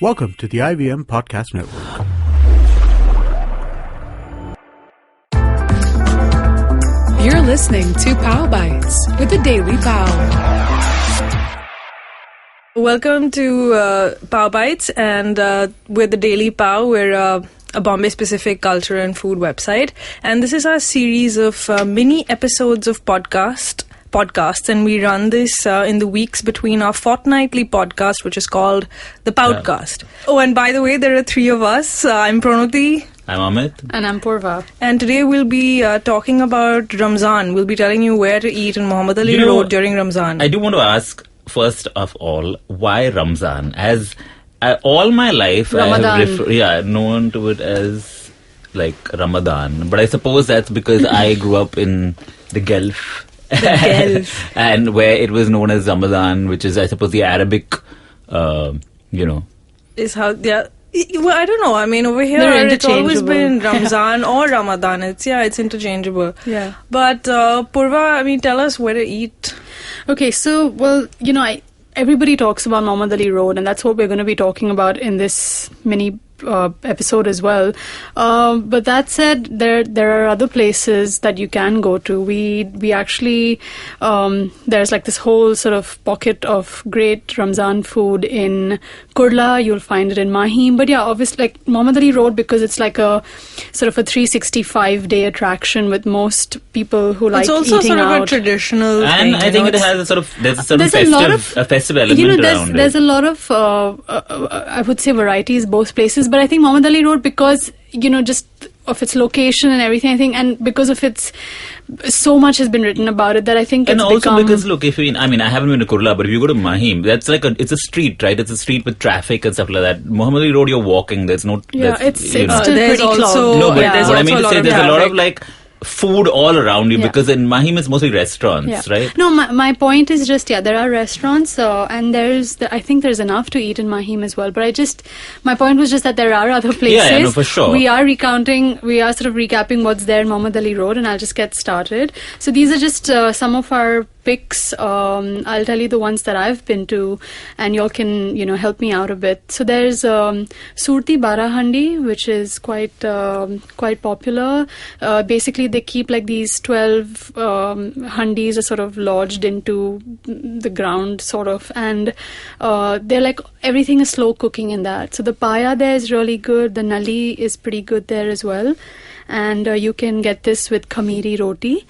Welcome to the IVM Podcast Network. You're listening to Pao Bites with the Daily Pao. Welcome to Pao Bites, and we're the Daily Pao. We're a Bombay-specific culture and food website, and this is our series of mini episodes of podcasts, and we run this in the weeks between our fortnightly podcast, which is called the Paodcast. Yeah. Oh, and by the way, there are three of us. I'm Pranati. I'm Amit. And I'm Purva. And today we'll be talking about Ramzan. We'll be telling you where to eat in Mohammed Ali Road during Ramzan. I do want to ask, first of all, why Ramzan? As all my life, Ramadan. I have known to it as like Ramadan. But I suppose that's because I grew up in the Gulf. And where it was known as Ramadan, which is, I suppose, the Arabic, Is how, yeah. Well, I don't know. I mean, over here, it's always been Ramzan or Ramadan. It's interchangeable. Yeah. But, Purva, I mean, tell us where to eat. Okay, so, well, everybody talks about Mohammed Ali Road, and that's what we're going to be talking about in this mini episode as well. But that said, there are other places that you can go to. We actually there's like this whole sort of pocket of great Ramzan food in Kurla. You'll find it in Mahim. But yeah, obviously, like Mohammed Ali Road, because it's like a sort of a 365-day attraction with most people who like eating out. It's also sort of a traditional thing. And I think it has a sort of, there's a festive element around it. There's a lot of, I would say, varieties both places. But I think Mohammed Ali Road, because, just of its location and everything, I think, and because of its, so much has been written about it that I think it's become... And also because, look, I haven't been to Kurla, but if you go to Mahim, that's like it's a street, right? It's a street with traffic and stuff like that. Mohammed Ali Road, you're walking, there's no... Yeah, it's still there's pretty also, close. No, but there's what I mean to say, there's a lot of like food all around you, because in Mahim it's mostly restaurants, right? No, my point is just, there are restaurants, and I think there's enough to eat in Mahim as well. But my point was just that there are other places. Yeah, no, for sure. We are sort of recapping what's there in Mohammed Ali Road, and I'll just get started. So these are just some of our picks. I'll tell you the ones that I've been to, and y'all can, help me out a bit. So there's Surti Barahandi, which is quite popular. Basically, they keep like these 12 handis are sort of lodged into the ground, sort of, and they're like, everything is slow cooking in that. So the paya there is really good. The nali is pretty good there as well, and you can get this with khamiri roti.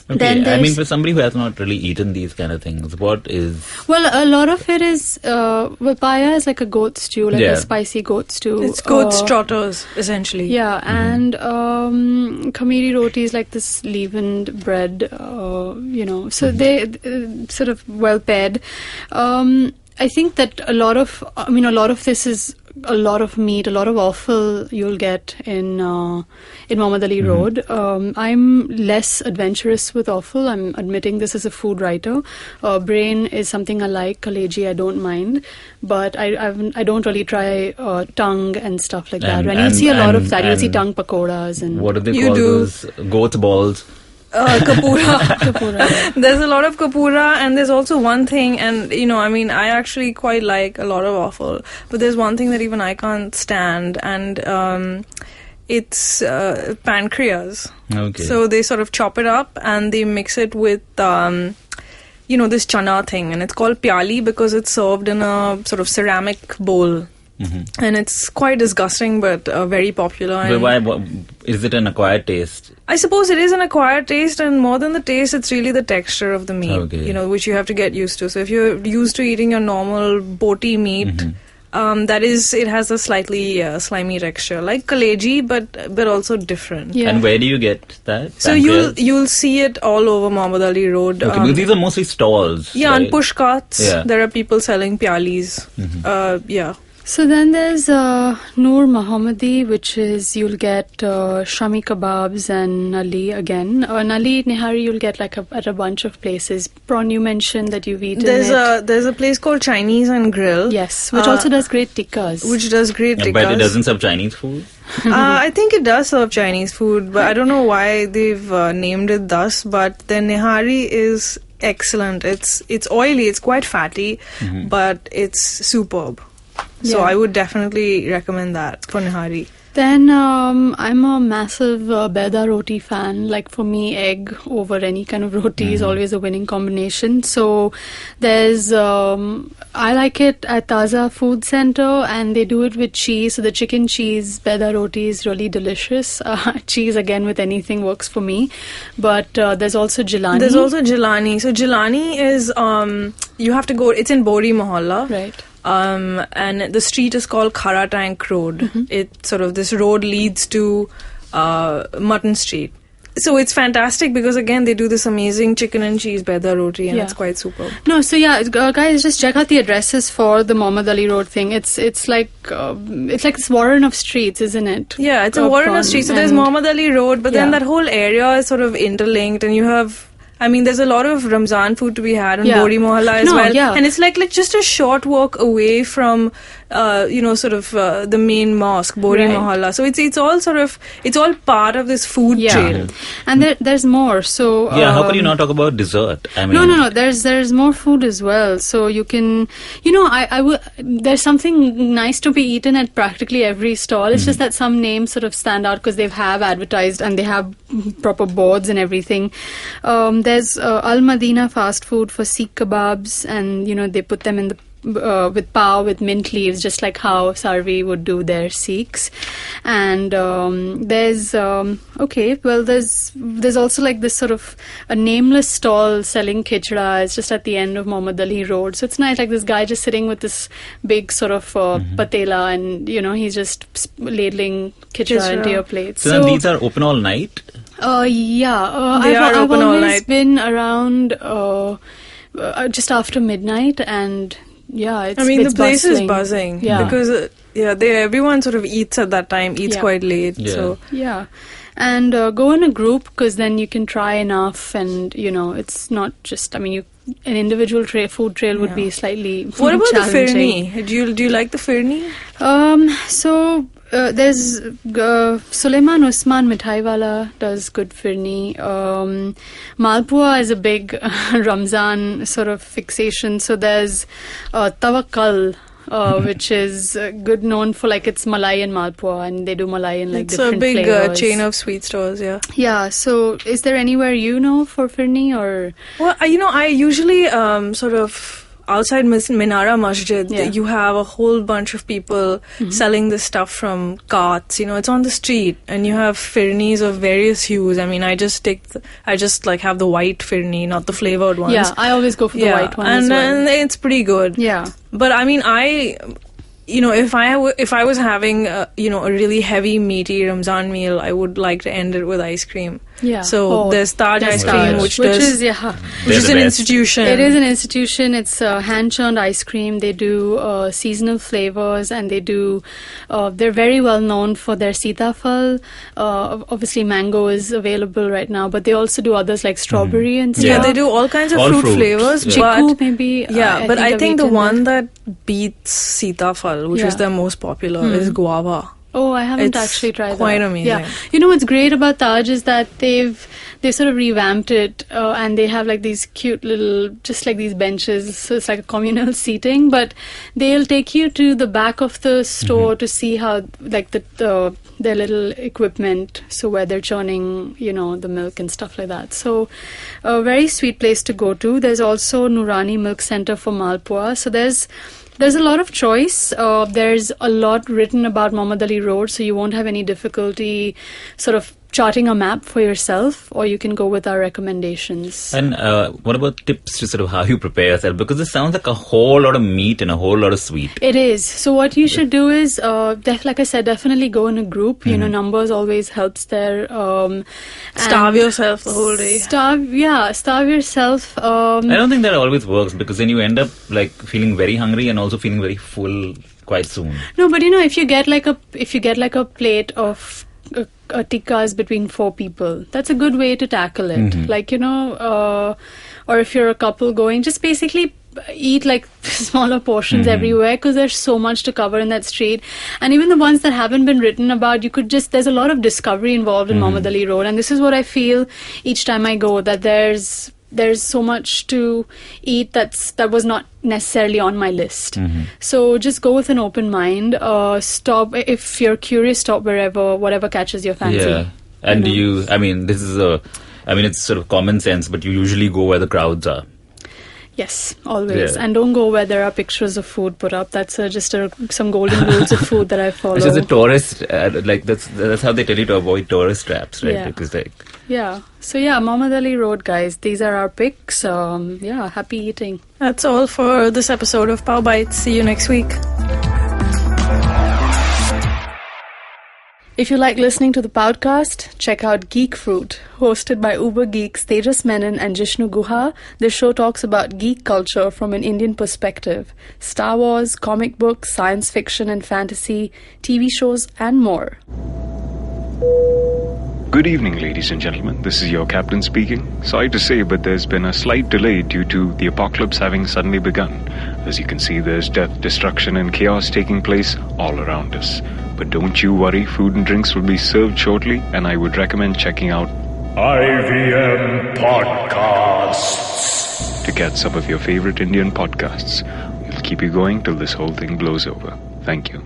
Okay, for somebody who has not really eaten these kind of things, what is... Well, a lot of it is... paya is like a goat stew, a spicy goat stew. It's goat straws, essentially. Yeah, and khamiri roti is like this leavened bread, so they sort of well paired. I think that a lot of this is a lot of meat, a lot of offal you'll get in Mohammed Ali Road. I'm less adventurous with offal. I'm admitting this as a food writer. Brain is something I like. Kaleji I don't mind, but I don't really try tongue and stuff like that. And you'll see a lot of that. You'll see tongue pakoras and what do they call those? Goat balls. Kapura. There's a lot of kapura, and there's also one thing, and I actually quite like a lot of offal, but there's one thing that even I can't stand, and it's pancreas. Okay. So they sort of chop it up and they mix it with this chana thing, and it's called pyali because it's served in a sort of ceramic bowl. Mm-hmm. And it's quite disgusting, but very popular. But why? Is it an acquired taste? I suppose it is an acquired taste, and more than the taste, it's really the texture of the meat, which you have to get used to. So if you're used to eating your normal boti meat, it has a slightly slimy texture, like kaleji, but also different. Yeah. And where do you get that? So you'll see it all over Mohammed Ali Road. Okay, because these are mostly stalls. Yeah, right? and pushcarts. There are people selling pyalis. So then there's Noor Mohammadi, which is you'll get Shami kebabs and nali again. Nali nihari you'll get at a bunch of places. Prawn, you mentioned that you've eaten There's a place called Chinese and Grill. Yes, which also does great tikkas. But it doesn't serve Chinese food? I think it does serve Chinese food, but I don't know why they've named it thus. But the nihari is excellent. It's oily, it's quite fatty, but it's superb. So I would definitely recommend that for Nihari. Then I'm a massive Beda roti fan. Like for me, egg over any kind of roti is always a winning combination. So there's I like it at Taza Food Center, and they do it with cheese. So the chicken cheese Beda roti is really delicious. Cheese again with anything works for me. But there's also Jilani. There's also Jilani. So Jilani is you have to go. It's in Bori Mohalla. Right. And the street is called Khara Tank Road. It sort of, this road leads to Mutton Street. So it's fantastic because again they do this amazing chicken and cheese Beda roti, and it's quite super. No, so guys, just check out the addresses for the Mohammed Ali Road thing. It's like this warren of streets, isn't it? Yeah, it's a warren of streets. So there's Mohammed Ali Road, but then that whole area is sort of interlinked, and you have. I mean, there's a lot of Ramzan food to be had in Bori Mohalla as well. Yeah. And it's like just a short walk away from, the main mosque, Bori Mohalla. So it's all sort of, it's all part of this food trail. And there's more. So how can you not talk about dessert? I mean, no. There's more food as well. So you can, there's something nice to be eaten at practically every stall. It's just that some names sort of stand out because they have advertised and they have proper boards and everything. There's Al Madina fast food for Sikh kebabs, and they put them in the with pao with mint leaves, just like how Sarvi would do their Sikhs. And there's also like this sort of a nameless stall selling khichda. It's just at the end of Mohammed Ali Road, so it's nice. Like this guy just sitting with this big sort of patela, and he's just ladling khichda into your plate. So then these are open all night? I've always been around just after midnight, and the place is buzzing because everyone sort of eats at that time, quite late. So and go in a group, because then you can try enough, and it's not just. I mean, an individual food trail would be slightly. What about challenging. the firni? Do you like the firni? There's Sulaiman Usman Mithaiwala does good firni. Malpua is a big Ramzan sort of fixation. So there's Tawakkal, which is good, known for like it's Malai and Malpua, and they do Malai in like different flavors. It's a big chain of sweet stores, Yeah, so is there anywhere for firni, or? Well, I usually sort of outside Minara Masjid, you have a whole bunch of people selling this stuff from carts. It's on the street, and you have firnis of various hues. I mean, I just have the white firni, not the flavored ones. Yeah, I always go for the white one as well. And it's pretty good. Yeah. But I mean, if I was having a really heavy meaty Ramzan meal, I would like to end it with ice cream. Yeah. So there's Taj ice cream, which is an institution. It is an institution. It's hand-churned ice cream. They do seasonal flavors, and they do. They're very well known for their sitafal. Obviously, mango is available right now, but they also do others like strawberry and stuff. Yeah, they do all kinds of fruit flavors. Chiku, maybe. But I think the one that beats sitafal, which is their most popular, is guava. Oh, I haven't actually tried that. Quite amazing. Yeah. What's great about Taj is that they sort of revamped it, and they have like these cute little, just like these benches. So it's like a communal seating, but they'll take you to the back of the store to see how like their little equipment, so where they're churning, the milk and stuff like that. So a very sweet place to go to. There's also Nurani Milk Center for Malpua. So there's a lot of choice. There's a lot written about Mohammed Ali Road, so you won't have any difficulty sort of charting a map for yourself, or you can go with our recommendations. And what about tips to sort of how you prepare yourself? Because this sounds like a whole lot of meat and a whole lot of sweet. It is. So what you should do is, like I said, definitely go in a group. Numbers always helps there. Starve yourself the whole day. Starve yourself. I don't think that always works, because then you end up like feeling very hungry and also feeling very full quite soon. No, but if you get like a plate of tikkas between 4 people, that's a good way to tackle it. Like, or if you're a couple going, just basically eat like smaller portions everywhere, because there's so much to cover in that street. And even the ones that haven't been written about, there's a lot of discovery involved in Mohammed Ali Road, and this is what I feel each time I go, that there's there's so much to eat that was not necessarily on my list. So just go with an open mind. Stop if you're curious. Stop whatever catches your fancy. Yeah, and it's sort of common sense, but you usually go where the crowds are. Yes, always. And don't go where there are pictures of food put up. That's some golden rules of food that I follow. Which is a tourist, that's how they tell you to avoid tourist traps, right? Yeah. Because So Mohammed Ali Road, guys. These are our picks. Happy eating. That's all for this episode of Pao Bites. See you next week. If you like listening to the Paodcast, check out Geek Fruit. Hosted by Uber geeks Tejas Menon and Jishnu Guha, this show talks about geek culture from an Indian perspective. Star Wars, comic books, science fiction and fantasy, TV shows and more. Good evening, ladies and gentlemen. This is your captain speaking. Sorry to say, but there's been a slight delay due to the apocalypse having suddenly begun. As you can see, there's death, destruction, and chaos taking place all around us. But don't you worry, food and drinks will be served shortly, and I would recommend checking out IVM Podcasts to get some of your favorite Indian podcasts. We'll keep you going till this whole thing blows over. Thank you.